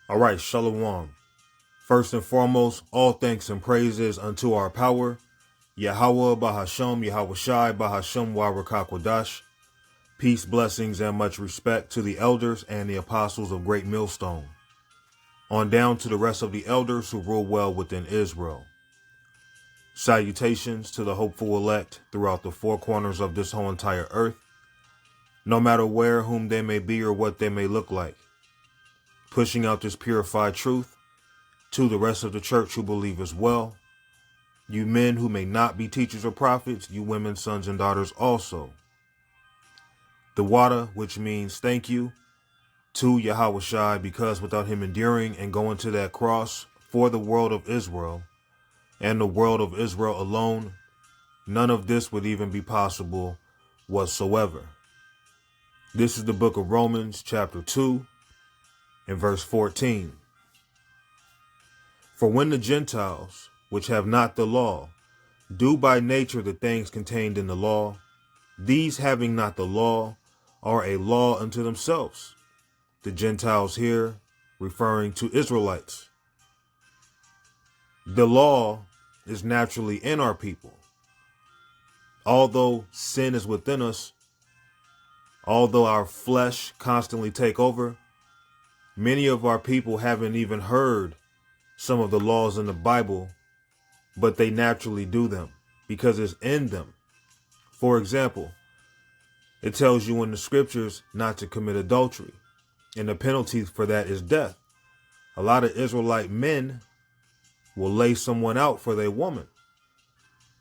All right, Shalom. First and foremost, all thanks and praises unto our power, Yahweh Bahasham, Yahweh Shai Bahasham Warakakwadash. Peace, blessings, and much respect to the elders and the apostles of Great Millstone. On down to the rest of the elders who rule well within Israel. Salutations to the hopeful elect throughout the four corners of this whole entire earth, no matter where, whom they may be, or what they may look like. Pushing out this purified truth to the rest of the church who believe as well. You men who may not be teachers or prophets, you women, sons, and daughters also. The water, which means thank you to Yahweh Shai, because without him enduring and going to that cross for the world of Israel and the world of Israel alone, none of this would even be possible whatsoever. This is the book of Romans, chapter 2, and verse 14. For when the Gentiles, which have not the law, do by nature the things contained in the law, these having not the law are a law unto themselves. The Gentiles here referring to Israelites. The law is naturally in our people. Although sin is within us, although our flesh constantly take over, many of our people haven't even heard some of the laws in the Bible, but they naturally do them because it's in them. For example, it tells you in the scriptures not to commit adultery, and the penalty for that is death. A lot of Israelite men will lay someone out for their woman.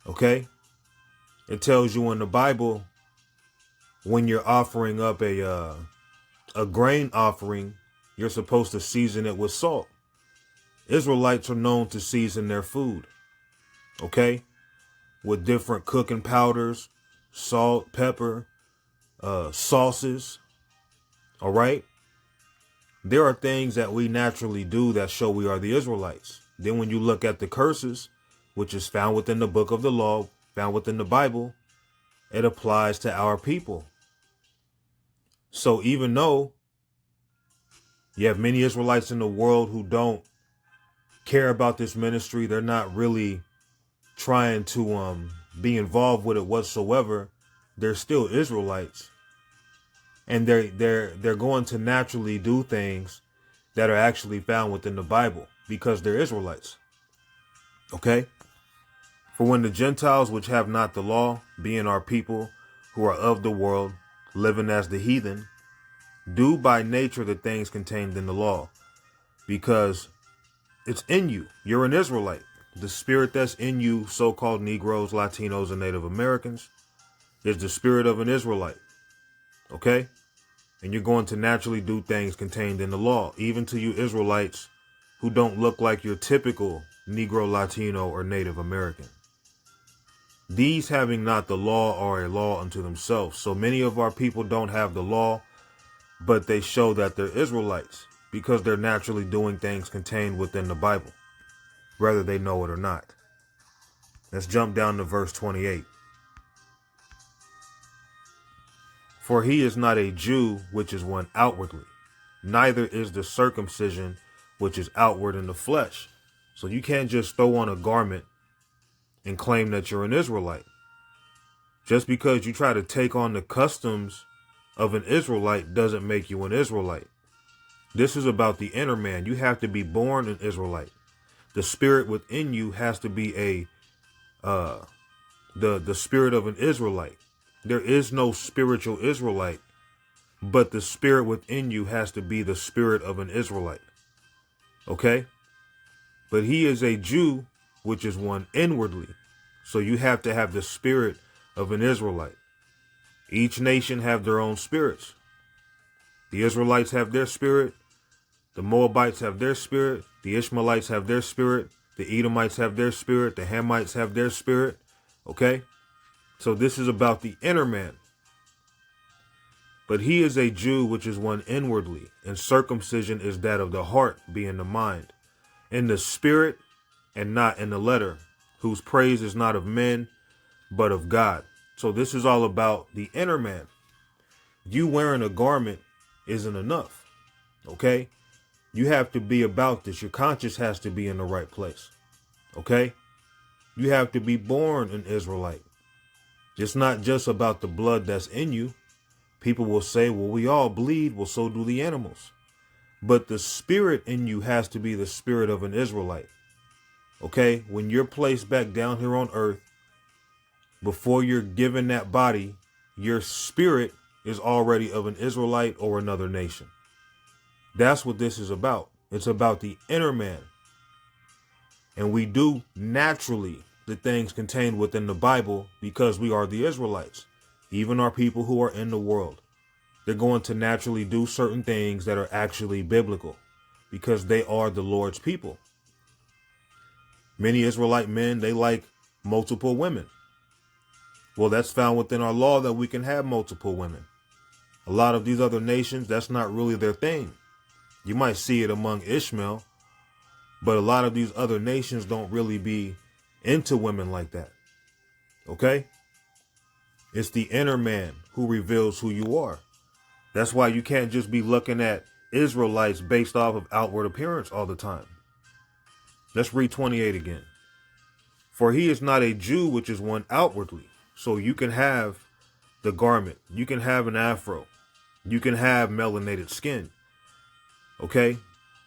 Okay? It tells you in the Bible when you're offering up a grain offering, you're supposed to season it with salt. Israelites are known to season their food, okay, with different cooking powders, salt, pepper, sauces. All right. There are things that we naturally do that show we are the Israelites. Then when you look at the curses, which is found within the book of the law, found within the Bible, it applies to our people. So even though you have many Israelites in the world who don't care about this ministry, they're not really trying to be involved with it whatsoever, they're still Israelites. And they're going to naturally do things that are actually found within the Bible because they're Israelites. Okay? For when the Gentiles, which have not the law, being our people who are of the world, living as the heathen, do by nature the things contained in the law, because it's in you. You're an Israelite. The spirit that's in you, so-called Negroes, Latinos, and Native Americans, is the spirit of an Israelite. Okay? And you're going to naturally do things contained in the law, even to you Israelites who don't look like your typical Negro, Latino, or Native American. These having not the law are a law unto themselves. So many of our people don't have the law, but they show that they're Israelites because they're naturally doing things contained within the Bible, whether they know it or not. Let's jump down to verse 28. For he is not a Jew, which is one outwardly, neither is the circumcision, which is outward in the flesh. So you can't just throw on a garment and claim that you're an Israelite. Just because you try to take on the customs of an Israelite doesn't make you an Israelite. This is about the inner man. You have to be born an Israelite. The spirit within you has to be the spirit of an Israelite. There is no spiritual Israelite, but the spirit within you has to be the spirit of an Israelite. Okay? But he is a Jew, which is one inwardly. So you have to have the spirit of an Israelite. Each nation have their own spirits. The Israelites have their spirit. The Moabites have their spirit. The Ishmaelites have their spirit. The Edomites have their spirit. The Hamites have their spirit. Okay? So this is about the inner man. But he is a Jew, which is one inwardly, and circumcision is that of the heart, being the mind, in the spirit and not in the letter, whose praise is not of men, but of God. So this is all about the inner man. You wearing a garment isn't enough. Okay? You have to be about this. Your conscience has to be in the right place. Okay? You have to be born an Israelite. It's not just about the blood that's in you. People will say, well, we all bleed. Well, so do the animals. But the spirit in you has to be the spirit of an Israelite. Okay? When you're placed back down here on earth, before you're given that body, your spirit is already of an Israelite or another nation. That's what this is about. It's about the inner man. And we do naturally the things contained within the Bible because we are the Israelites. Even our people who are in the world, they're going to naturally do certain things that are actually biblical because they are the Lord's people. Many Israelite men, they like multiple women. Well, that's found within our law that we can have multiple women. A lot of these other nations, that's not really their thing. You might see it among Ishmael, but a lot of these other nations don't really be into women like that. Okay? It's the inner man who reveals who you are. That's why you can't just be looking at Israelites based off of outward appearance all the time. Let's read 28 again. For he is not a Jew, which is one outwardly. So you can have the garment. You can have an afro. You can have melanated skin. Okay?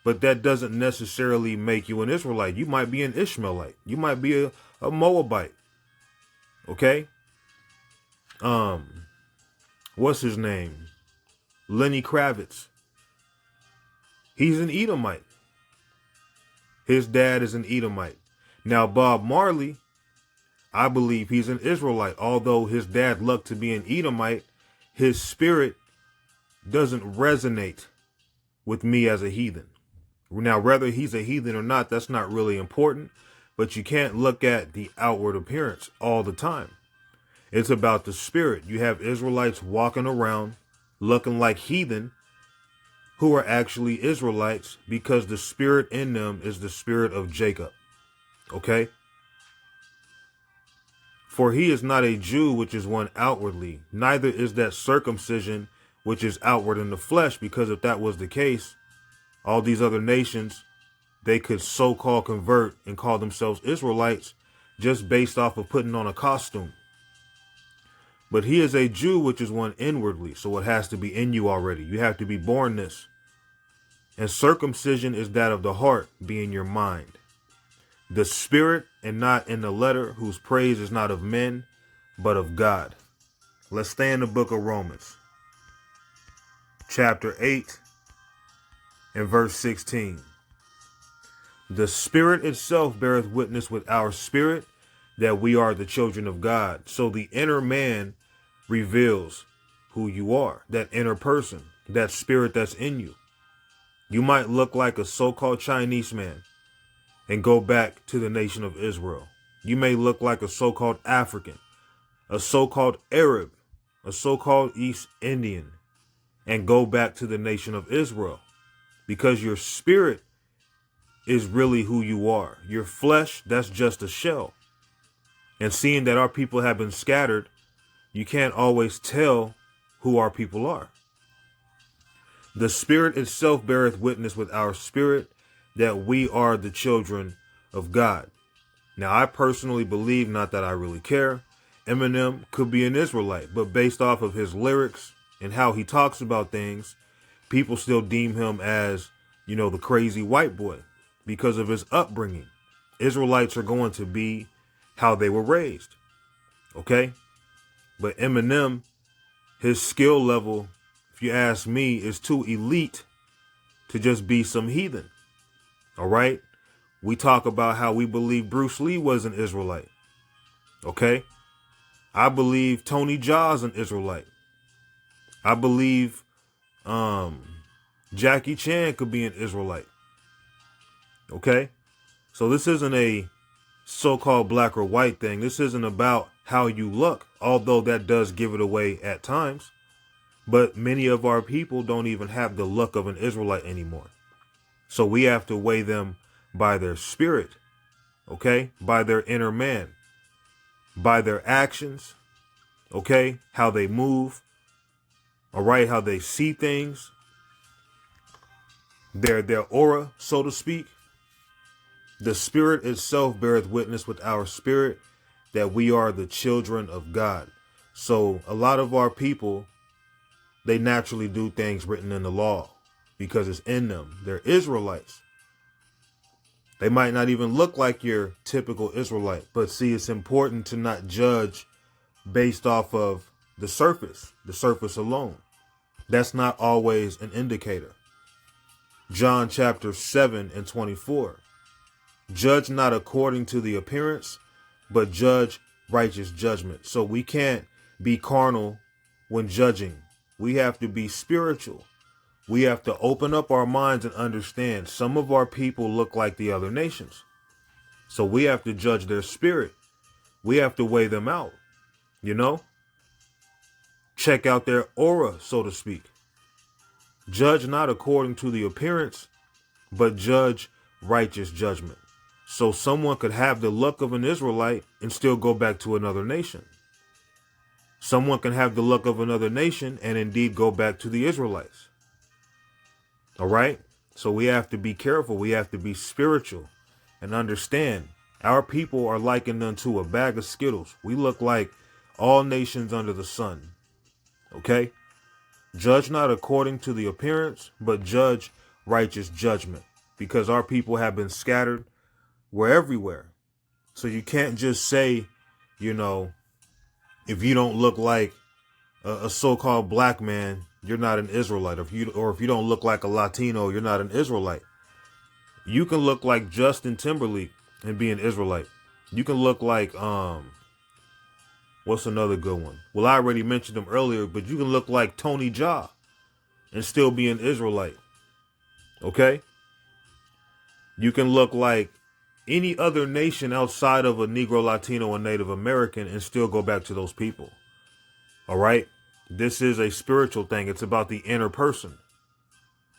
But that doesn't necessarily make you an Israelite. You might be an Ishmaelite. You might be a Moabite. Okay? What's his name? Lenny Kravitz. He's an Edomite. His dad is an Edomite. Now, Bob Marley, I believe he's an Israelite. Although his dad looked to be an Edomite, his spirit doesn't resonate with me as a heathen. Now, whether he's a heathen or not, that's not really important. But you can't look at the outward appearance all the time. It's about the spirit. You have Israelites walking around looking like heathen who are actually Israelites because the spirit in them is the spirit of Jacob. Okay? For he is not a Jew, which is one outwardly, neither is that circumcision, which is outward in the flesh, because if that was the case, all these other nations, they could so-called convert and call themselves Israelites just based off of putting on a costume. But he is a Jew, which is one inwardly, so it has to be in you already. You have to be born this. And circumcision is that of the heart, being your mind. The spirit and not in the letter, whose praise is not of men, but of God. Let's stay in the book of Romans. Chapter 8 and verse 16. The spirit itself beareth witness with our spirit that we are the children of God. So the inner man reveals who you are, that inner person, that spirit that's in you. You might look like a so-called Chinese man and go back to the nation of Israel. You may look like a so-called African, a so-called Arab, a so-called East Indian, and go back to the nation of Israel because your spirit is really who you are. Your flesh, that's just a shell. And seeing that our people have been scattered, you can't always tell who our people are. The spirit itself beareth witness with our spirit that we are the children of God. Now, I personally believe, not that I really care, Eminem could be an Israelite, but based off of his lyrics and how he talks about things, people still deem him as, the crazy white boy because of his upbringing. Israelites are going to be how they were raised. Okay? But Eminem, his skill level, if you ask me, is too elite to just be some heathen. All right? We talk about how we believe Bruce Lee was an Israelite. Okay? I believe Tony Jaa's an Israelite. I believe Jackie Chan could be an Israelite. Okay? So this isn't a so-called black or white thing. This isn't about how you look, although that does give it away at times. But many of our people don't even have the look of an Israelite anymore. So we have to weigh them by their spirit, okay? By their inner man, by their actions, okay? How they move, all right? How they see things. their aura, so to speak. The Spirit itself beareth witness with our spirit that we are the children of God. So a lot of our people, they naturally do things written in the law because it's in them. They're Israelites. They might not even look like your typical Israelite, but see, it's important to not judge based off of the surface alone. That's not always an indicator. John chapter 7 and 24. Judge not according to the appearance, but judge righteous judgment. So we can't be carnal when judging. We have to be spiritual. We have to open up our minds and understand some of our people look like the other nations. So we have to judge their spirit. We have to weigh them out, check out their aura, so to speak. Judge not according to the appearance, but judge righteous judgment. So someone could have the look of an Israelite and still go back to another nation. Someone can have the look of another nation and indeed go back to the Israelites. All right. So we have to be careful. We have to be spiritual and understand our people are likened unto a bag of Skittles. We look like all nations under the sun. Okay. Judge not according to the appearance, but judge righteous judgment, because our people have been scattered. We're everywhere. So you can't just say, if you don't look like a so-called black man, you're not an Israelite. Or if you don't look like a Latino, you're not an Israelite. You can look like Justin Timberlake and be an Israelite. You can look like, what's another good one? Well, I already mentioned him earlier, but you can look like Tony Jaa and still be an Israelite. Okay? You can look like any other nation outside of a Negro, Latino, and Native American and still go back to those people. All right? This is a spiritual thing. It's about the inner person.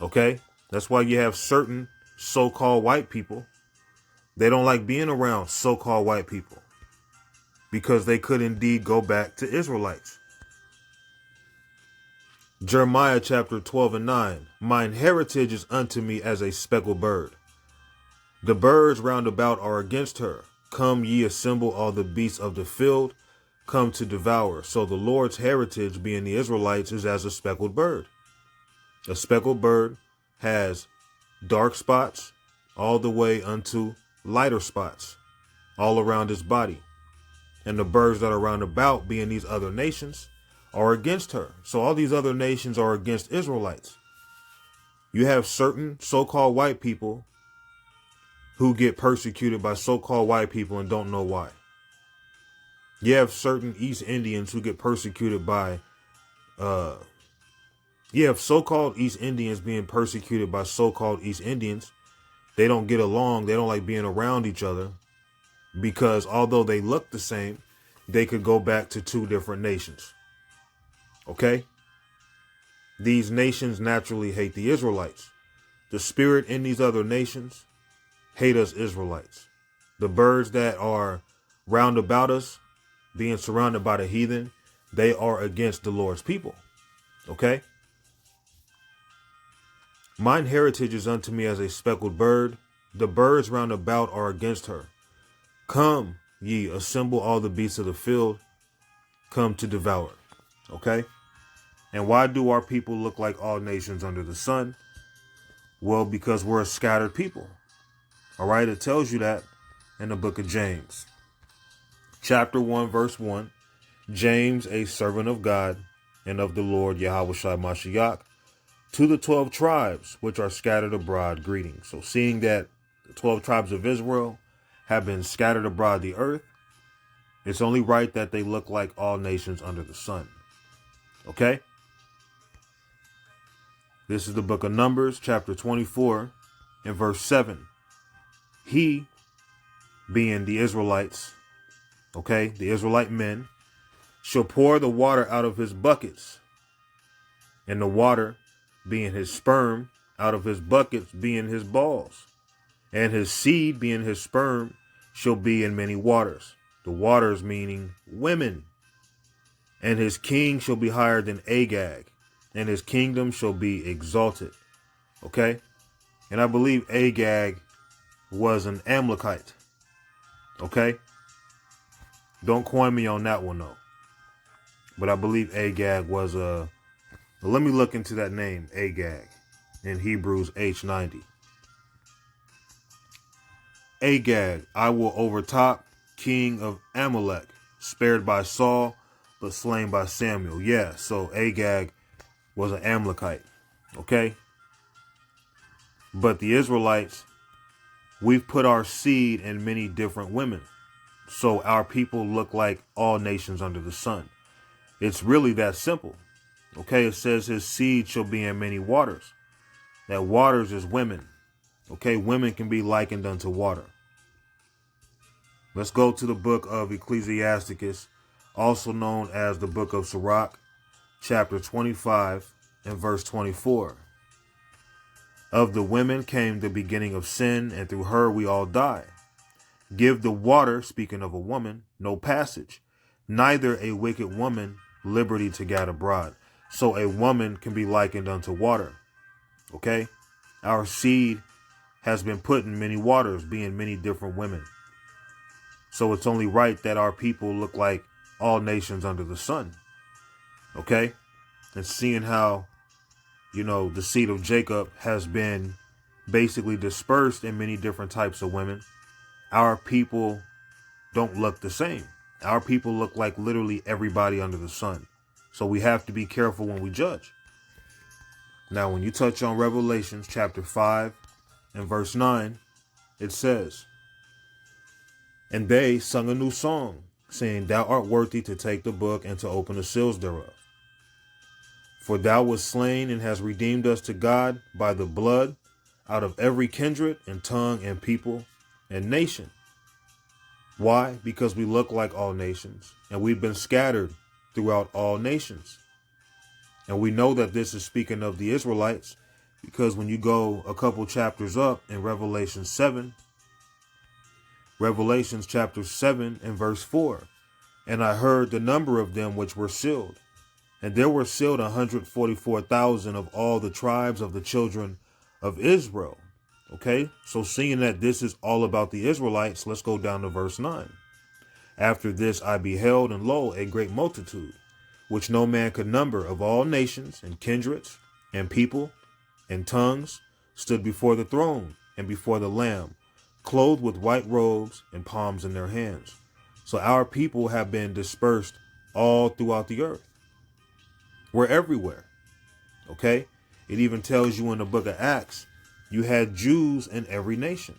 Okay? That's why you have certain so-called white people. They don't like being around so-called white people because they could indeed go back to Israelites. Jeremiah chapter 12 and 9. Mine heritage is unto me as a speckled bird. The birds round about are against her. Come ye assemble all the beasts of the field, come to devour. So the Lord's heritage, being the Israelites, is as a speckled bird. A speckled bird has dark spots all the way unto lighter spots all around his body. And the birds that are round about, being these other nations, are against her. So all these other nations are against Israelites. You have certain so-called white people who get persecuted by so-called white people and don't know why. You have certain East Indians who get persecuted by, you have so-called East Indians being persecuted by so-called East Indians. They don't get along. They don't like being around each other because although they look the same, they could go back to two different nations. Okay? These nations naturally hate the Israelites. The spirit in these other nations hate us Israelites. The birds that are round about us, being surrounded by the heathen, they are against the Lord's people. Okay? Mine heritage is unto me as a speckled bird. The birds round about are against her. Come, ye, assemble all the beasts of the field, come to devour. Okay? And why do our people look like all nations under the sun? Well, because we're a scattered people. All right, it tells you that in the book of James. Chapter 1, verse 1. James, a servant of God and of the Lord Yahushua Mashiach, to the 12 tribes which are scattered abroad, greetings. So seeing that the 12 tribes of Israel have been scattered abroad the earth, it's only right that they look like all nations under the sun. Okay? This is the book of Numbers, chapter 24, and verse 7. He, being the Israelites, okay, the Israelite men, shall pour the water out of his buckets, and the water, being his sperm, out of his buckets, being his balls, and his seed, being his sperm, shall be in many waters. The waters meaning women. And his king shall be higher than Agag, and his kingdom shall be exalted. Okay? And I believe Agag was an Amalekite. Okay? Don't coin me on that one, though. But I believe Agag was a... Let me look into that name, Agag, in Hebrews H90. Agag, I will overtop, king of Amalek, spared by Saul, but slain by Samuel. Yeah, so Agag was an Amalekite. Okay? But the Israelites, we've put our seed in many different women. So our people look like all nations under the sun. It's really that simple. Okay, it says his seed shall be in many waters. That waters is women. Okay, women can be likened unto water. Let's go to the book of Ecclesiasticus, also known as the book of Sirach, chapter 25 and verse 24. Of the women came the beginning of sin, and through her we all die. Give the water, speaking of a woman, no passage, neither a wicked woman liberty to gad abroad. So a woman can be likened unto water. Okay? Our seed has been put in many waters, being many different women. So it's only right that our people look like all nations under the sun. Okay? And seeing how, the seed of Jacob has been basically dispersed in many different types of women, our people don't look the same. Our people look like literally everybody under the sun. So we have to be careful when we judge. Now, when you touch on Revelations chapter 5 and verse 9, it says, and they sung a new song, saying, thou art worthy to take the book and to open the seals thereof. For thou wast slain and hast redeemed us to God by the blood out of every kindred and tongue and people and nation. Why? Because we look like all nations, and we've been scattered throughout all nations. And we know that this is speaking of the Israelites, because when you go a couple chapters up in Revelations chapter 7 and verse 4, and I heard the number of them which were sealed, and there were sealed 144,000 of all the tribes of the children of Israel. Okay, so seeing that this is all about the Israelites, let's go down to verse 9. After this I beheld, and lo, a great multitude, which no man could number, of all nations and kindreds and people and tongues, stood before the throne and before the Lamb, clothed with white robes and palms in their hands. So our people have been dispersed all throughout the earth. We're everywhere. Okay, it even tells you in the book of Acts, you had Jews in every nation.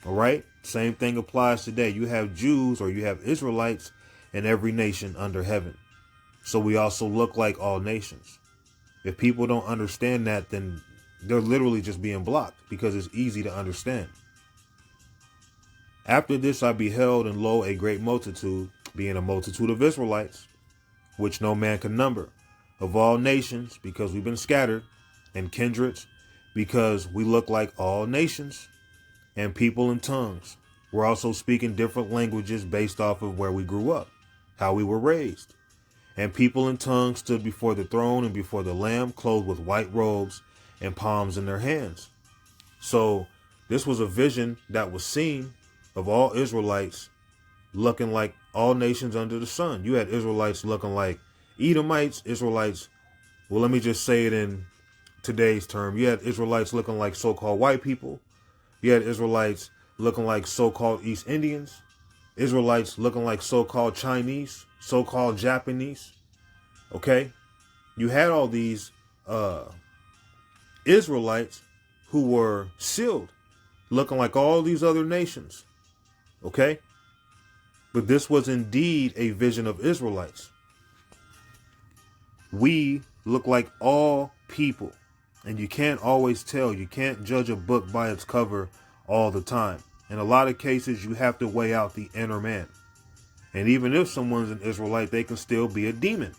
All right. Same thing applies today. You have Jews, or you have Israelites in every nation under heaven. So we also look like all nations. If people don't understand that, then they're literally just being blocked, because it's easy to understand. After this I beheld, and lo, a great multitude, being a multitude of Israelites, which no man can number, of all nations, because we've been scattered, and kindreds, because we look like all nations, and people and tongues. We're also speaking different languages based off of where we grew up, how we were raised. And people and tongues stood before the throne and before the Lamb, clothed with white robes and palms in their hands. So this was a vision that was seen of all Israelites looking like all nations under the sun. You had Israelites looking like Edomites, Israelites. Well, let me just say it in today's term. You had Israelites looking like so-called white people. You had Israelites looking like so-called East Indians, Israelites looking like so-called Chinese, so-called Japanese. Okay. You had all these Israelites who were sealed, looking like all these other nations. Okay. But this was indeed a vision of Israelites. We look like all people. And you can't always tell. You can't judge a book by its cover all the time. In a lot of cases, you have to weigh out the inner man. And even if someone's an Israelite, they can still be a demon.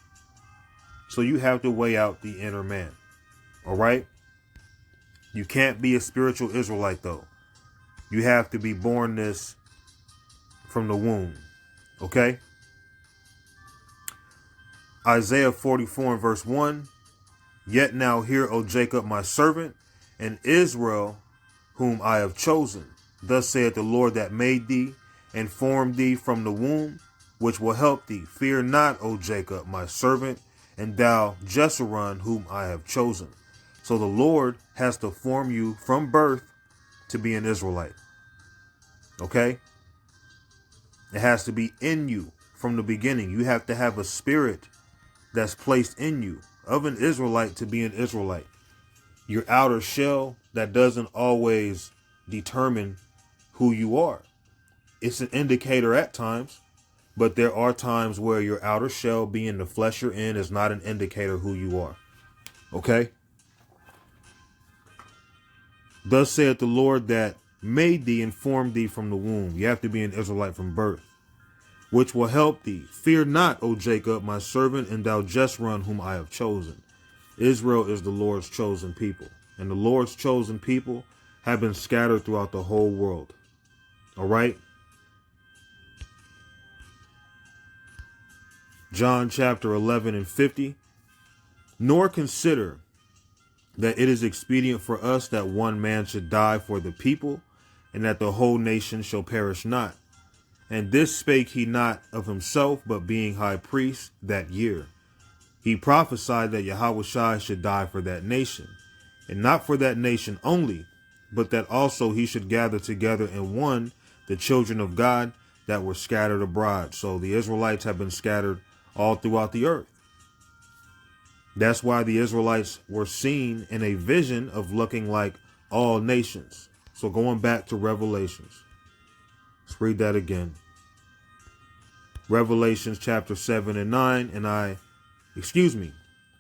So you have to weigh out the inner man. All right? You can't be a spiritual Israelite, though. You have to be born this from the womb. Okay? Isaiah 44 and verse 1. Yet now hear, O Jacob, my servant, and Israel, whom I have chosen. Thus saith the Lord that made thee and formed thee from the womb, which will help thee. Fear not, O Jacob, my servant, and thou Jeshurun, whom I have chosen. So the Lord has to form you from birth to be an Israelite. Okay? It has to be in you from the beginning. You have to have a spirit that's placed in you of an Israelite to be an Israelite. Your outer shell, that doesn't always determine who you are. It's an indicator at times, but there are times where your outer shell, being the flesh you're in, is not an indicator who you are. Okay? Thus saith the Lord that made thee and formed thee from the womb. You have to be an Israelite from birth, which will help thee. Fear not, O Jacob, my servant, and thou Jeshurun, whom I have chosen. Israel is the Lord's chosen people, and the Lord's chosen people have been scattered throughout the whole world. All right? John chapter 11 and 50. Nor consider that it is expedient for us that one man should die for the people, and that the whole nation shall perish not. And this spake he not of himself, but being high priest that year. He prophesied that Yahushua should die for that nation, and not for that nation only, but that also he should gather together in one the children of God that were scattered abroad. So the Israelites have been scattered all throughout the earth. That's why the Israelites were seen in a vision of looking like all nations. So going back to Revelations, let's read that again. Revelations chapter 7 and 9.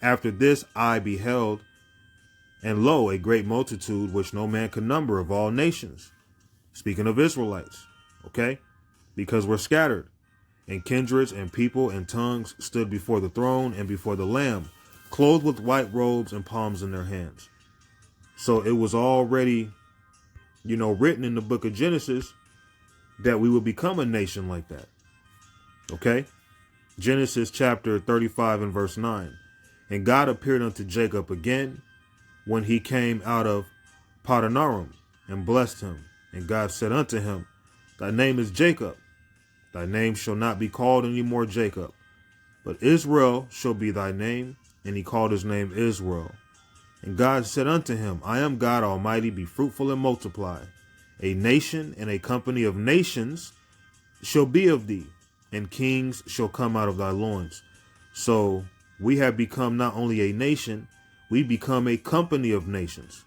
After this I beheld, and lo, a great multitude which no man could number, of all nations. Speaking of Israelites, okay? Because we're scattered, and kindreds and people and tongues stood before the throne and before the Lamb, clothed with white robes and palms in their hands. So it was already, written in the book of Genesis that we would become a nation like that. Okay? Genesis chapter 35 and verse 9. And God appeared unto Jacob again when he came out of Padanaram, and blessed him. And God said unto him, Thy name is Jacob. Thy name shall not be called any more Jacob, but Israel shall be thy name. And he called his name Israel. And God said unto him, I am God Almighty, be fruitful and multiply. A nation and a company of nations shall be of thee, and kings shall come out of thy loins. So we have become not only a nation, we become a company of nations.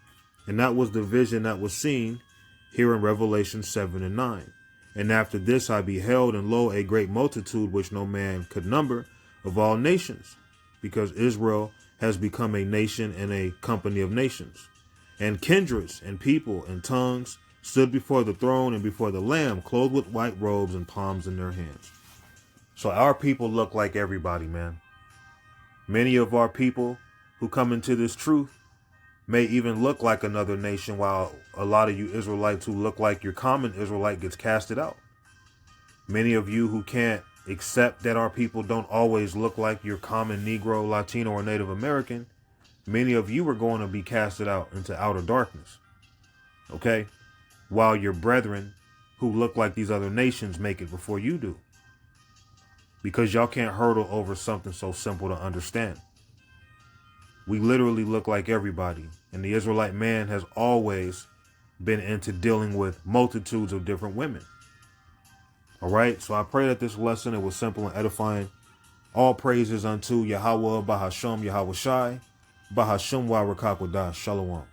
And that was the vision that was seen here in Revelation 7 and 9. And after this I beheld, and lo, a great multitude which no man could number, of all nations, because Israel has become a nation and a company of nations. And kindreds and people and tongues stood before the throne and before the Lamb, clothed with white robes and palms in their hands. So our people look like everybody, man. Many of our people who come into this truth may even look like another nation, while a lot of you Israelites who look like your common Israelite gets casted out. Many of you who can't accept that our people don't always look like your common Negro, Latino, or Native American, many of you are going to be casted out into outer darkness. Okay? While your brethren who look like these other nations make it before you do. Because y'all can't hurdle over something so simple to understand. We literally look like everybody. And the Israelite man has always been into dealing with multitudes of different women. All right. So I pray that this lesson, it was simple and edifying. All praises unto Yahweh, Bahasham, Yahushai, Bahasham, Wa Rakakwada, Shalom.